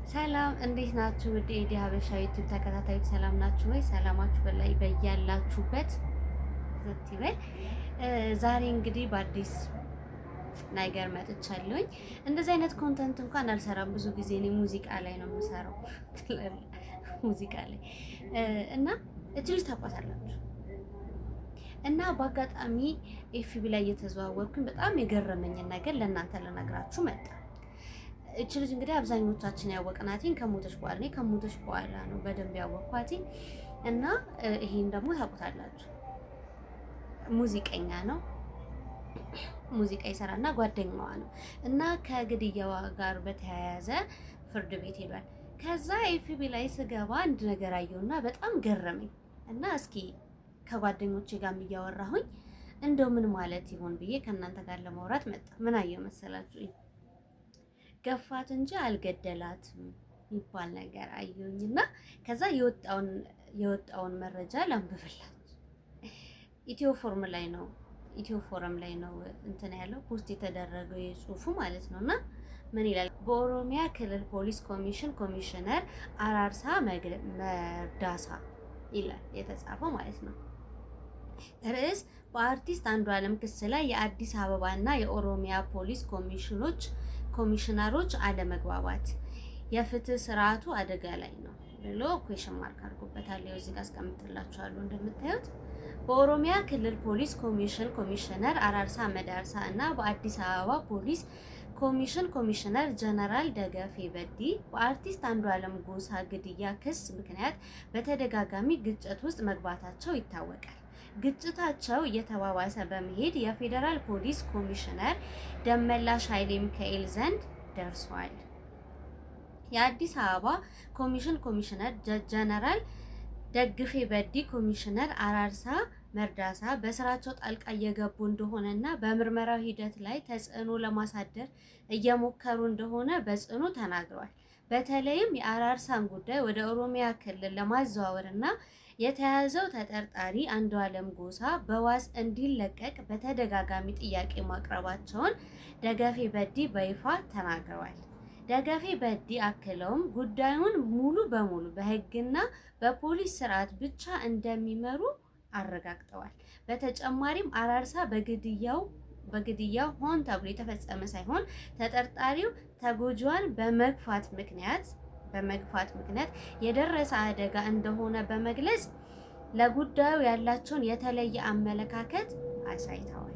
ሰላም እንዴት ናችሁ? ውድ የኢዲ ሀበሻ ዩቲዩብ ተከታታዮች ሰላም ናችሁ ወይ? ሰላማችሁ በላይ በያላችሁበት ዘት ይበል። ዛሬ እንግዲህ በአዲስ ነገር መጥቻለሁኝ። እንደዚህ አይነት ኮንተንት እንኳን አልሰራም። ብዙ ጊዜ እኔ ሙዚቃ ላይ ነው የምሰራው። ሙዚቃ ላይ እና እጅግ ታውቋታላችሁ። እና በአጋጣሚ ኤፍቢ ላይ እየተዘዋወርኩኝ በጣም የገረመኝን ነገር ለእናንተ ልነግራችሁ መጣ። እቺ ልጅ እንግዲህ አብዛኞቻችን ያወቅናትኝ ከሞተች በኋላ ነው። ከሞተች በኋላ ነው በደንብ ያወቅኳትኝ። እና ይሄን ደግሞ ታውቁታላችሁ። ሙዚቀኛ ነው። ሙዚቃ ይሰራና ጓደኛዋ ነው። እና ከግድያዋ ጋር በተያያዘ ፍርድ ቤት ሄዷል። ከዛ ኤፍቢ ላይ ስገባ አንድ ነገር አየሁና በጣም ገረመኝ። እና እስኪ ከጓደኞቼ ጋር እያወራሁኝ እንደው ምን ማለት ይሆን ብዬ ከእናንተ ጋር ለማውራት መጣ። ምን አየሁ መሰላችሁ? ገፋት እንጂ አልገደላትም የሚባል ነገር አየሁኝና ከዛ የወጣውን መረጃ ላንብብላችሁ። ኢትዮ ፎረም ላይ ነው እንትን ያለው ፖስት የተደረገው የጽሁፉ ማለት ነውና ምን ይላል? በኦሮሚያ ክልል ፖሊስ ኮሚሽን ኮሚሽነር አራርሳ መርዳሳ ይላል የተጻፈው ማለት ነው። ርዕስ በአርቲስት አንዱዓለም ክስ ላይ የአዲስ አበባና የኦሮሚያ ፖሊስ ኮሚሽነሮች አለመግባባት፣ የፍትህ ስርዓቱ አደጋ ላይ ነው ብሎ ኩዌሽን ማርክ አድርጎበታል። እዚህ ጋር አስቀምጥላችኋለሁ። እንደምታዩት በኦሮሚያ ክልል ፖሊስ ኮሚሽን ኮሚሽነር አራርሳ መዳርሳ እና በአዲስ አበባ ፖሊስ ኮሚሽን ኮሚሽነር ጀነራል ደገፌ በዲ በአርቲስት አንዱዓለም ጎሳ ግድያ ክስ ምክንያት በተደጋጋሚ ግጭት ውስጥ መግባታቸው ይታወቃል። ግጭታቸው እየተባባሰ በመሄድ የፌዴራል ፖሊስ ኮሚሽነር ደመላሽ ኃይሌ ሚካኤል ዘንድ ደርሷል። የአዲስ አበባ ኮሚሽን ኮሚሽነር ጀነራል ደግፌ በዲ ኮሚሽነር አራርሳ መርዳሳ በስራቸው ጣልቃ እየገቡ እንደሆነና በምርመራው ሂደት ላይ ተጽዕኖ ለማሳደር እየሞከሩ እንደሆነ በጽኑ ተናግረዋል። በተለይም የአራርሳን ጉዳይ ወደ ኦሮሚያ ክልል ለማዘዋወርና የተያዘው ተጠርጣሪ አንዱዓለም ጎሳ በዋስ እንዲለቀቅ በተደጋጋሚ ጥያቄ ማቅረባቸውን ደገፌ በዲ በይፋ ተናግረዋል። ደገፌ በዲ አክለውም ጉዳዩን ሙሉ በሙሉ በሕግና በፖሊስ ስርዓት ብቻ እንደሚመሩ አረጋግጠዋል። በተጨማሪም አራርሳ በግድያው ሆን ተብሎ የተፈጸመ ሳይሆን ተጠርጣሪው ተጎጂዋን በመግፋት ምክንያት የደረሰ አደጋ እንደሆነ በመግለጽ ለጉዳዩ ያላቸውን የተለየ አመለካከት አሳይተዋል።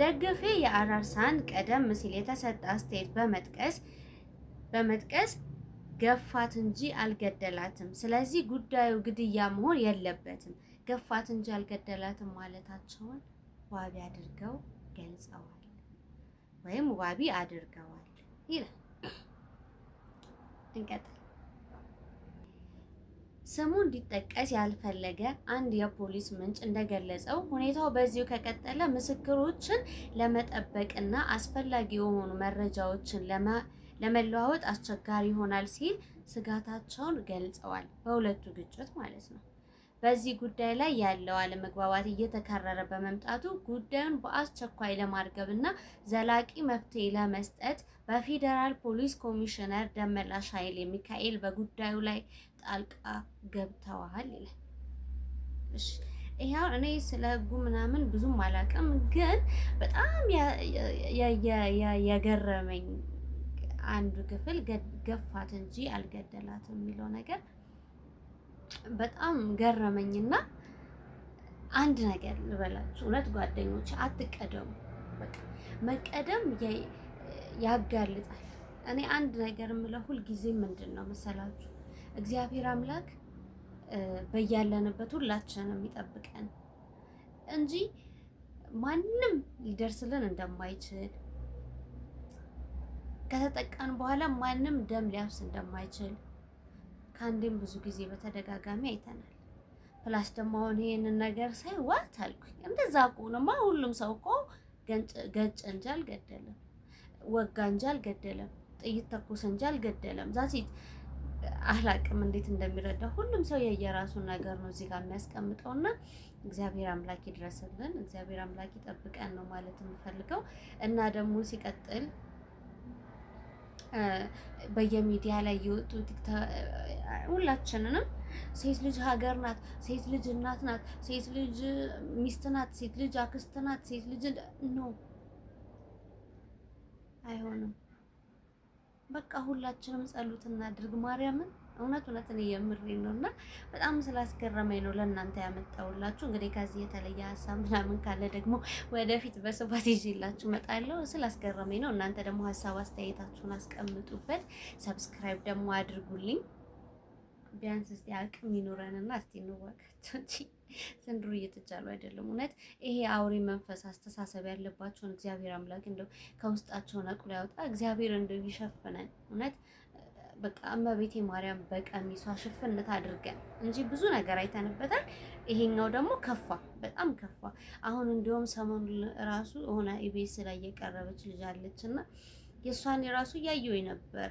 ደግፌ የአራርሳን ቀደም ሲል የተሰጠ አስተያየት በመጥቀስ ገፋት እንጂ አልገደላትም፣ ስለዚህ ጉዳዩ ግድያ መሆን የለበትም፣ ገፋት እንጂ አልገደላትም ማለታቸውን ዋቢ አድርገው ገልጸዋል ወይም ዋቢ አድርገዋል ይላል። እንቀጥል። ስሙ እንዲጠቀስ ያልፈለገ አንድ የፖሊስ ምንጭ እንደገለጸው ሁኔታው በዚሁ ከቀጠለ ምስክሮችን ለመጠበቅና አስፈላጊ የሆኑ መረጃዎችን ለመለዋወጥ አስቸጋሪ ይሆናል ሲል ስጋታቸውን ገልጸዋል። በሁለቱ ግጭት ማለት ነው። በዚህ ጉዳይ ላይ ያለው አለመግባባት እየተከረረ በመምጣቱ ጉዳዩን በአስቸኳይ ለማርገብና ዘላቂ መፍትሄ ለመስጠት በፌዴራል ፖሊስ ኮሚሽነር ደመላሽ ኃይሌ ሚካኤል በጉዳዩ ላይ ጣልቃ ገብተዋል ይላል። እሺ ይሄው እኔ ስለ ሕጉ ምናምን ብዙም አላውቅም፣ ግን በጣም የገረመኝ አንዱ ክፍል ገፋት እንጂ አልገደላትም የሚለው ነገር በጣም ገረመኝና አንድ ነገር ልበላችሁ፣ እውነት ጓደኞች አትቀደሙ። በቃ መቀደም ያጋልጣል። እኔ አንድ ነገር የምለው ሁልጊዜ ምንድን ነው መሰላችሁ፣ እግዚአብሔር አምላክ በያለንበት ሁላችንም ይጠብቀን እንጂ ማንም ሊደርስልን እንደማይችል ከተጠቃን በኋላ ማንም ደም ሊያፍስ እንደማይችል ከአንዴም ብዙ ጊዜ በተደጋጋሚ አይተናል። ፕላስ ደግሞ አሁን ይሄንን ነገር ሳይ ዋት አልኩኝ። እንደዛ ከሆነማ ሁሉም ሰው እኮ ገጭ እንጂ አልገደለም፣ ወጋ እንጂ አልገደለም፣ ጥይት ተኩስ እንጂ አልገደለም። ዛሲት አላቅም እንዴት እንደሚረዳ ሁሉም ሰው የየራሱን ነገር ነው እዚህ ጋር የሚያስቀምጠውና እግዚአብሔር አምላክ ይድረስልን፣ እግዚአብሔር አምላክ ይጠብቀን ነው ማለት የምፈልገው። እና ደግሞ ሲቀጥል በየሚዲያ ላይ የወጡ ሁላችንንም ሴት ልጅ ሀገር ናት፣ ሴት ልጅ እናት ናት፣ ሴት ልጅ ሚስት ናት፣ ሴት ልጅ አክስት ናት፣ ሴት ልጅ ኖ አይሆንም። በቃ ሁላችንም ጸሎት እናድርግ ማርያምን። እውነት እኔ የምሬን ነው እና በጣም ስላስገረመኝ ነው ለእናንተ ያመጣሁላችሁ። እንግዲህ ከዚህ የተለየ ሀሳብ ምናምን ካለ ደግሞ ወደፊት በስፋት ይዤላችሁ እመጣለሁ። ስላስገረመኝ ነው። እናንተ ደግሞ ሀሳብ አስተያየታችሁን አስቀምጡበት። ሰብስክራይብ ደግሞ አድርጉልኝ። ቢያንስ እስቲ አቅም ይኖረንና እስቲ እንዋጋቸው እንጂ ዘንድሮ እየተቻሉ አይደለም። እውነት ይሄ አውሬ መንፈስ አስተሳሰብ ያለባቸውን እግዚአብሔር አምላክ እንደው ከውስጣቸው ነቅሎ ያውጣ። እግዚአብሔር እንደው ይሸፍነን። እውነት በቃ እመቤቴ ማርያም በቀሚሷ ሽፍነት አድርገን እንጂ ብዙ ነገር አይተንበታል። ይሄኛው ደግሞ ከፋ፣ በጣም ከፋ። አሁን እንዲሁም ሰሞኑን ራሱ ሆነ ኢቢኤስ ላይ የቀረበች ልጅ አለችና የእሷን የራሱ እያየሁኝ ነበረ።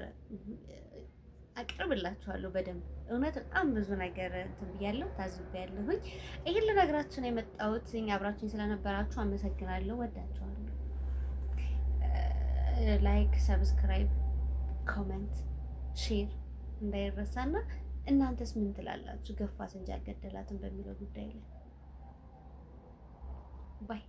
አቅርብላችኋለሁ በደንብ እውነት በጣም ብዙ ነገር እንትን ብያለሁ፣ ታዝቤያለሁኝ። ይሄን ልነግራችሁ ነው የመጣሁት። አብራችሁኝ ስለነበራችሁ አመሰግናለሁ። ወዳችኋለሁ። ላይክ፣ ሰብስክራይብ፣ ኮሜንት፣ ሼር እንዳይረሳና እናንተስ ምን ትላላችሁ? ገፋት እንጂ አልገደላትም በሚለው ጉዳይ ላይ ባይ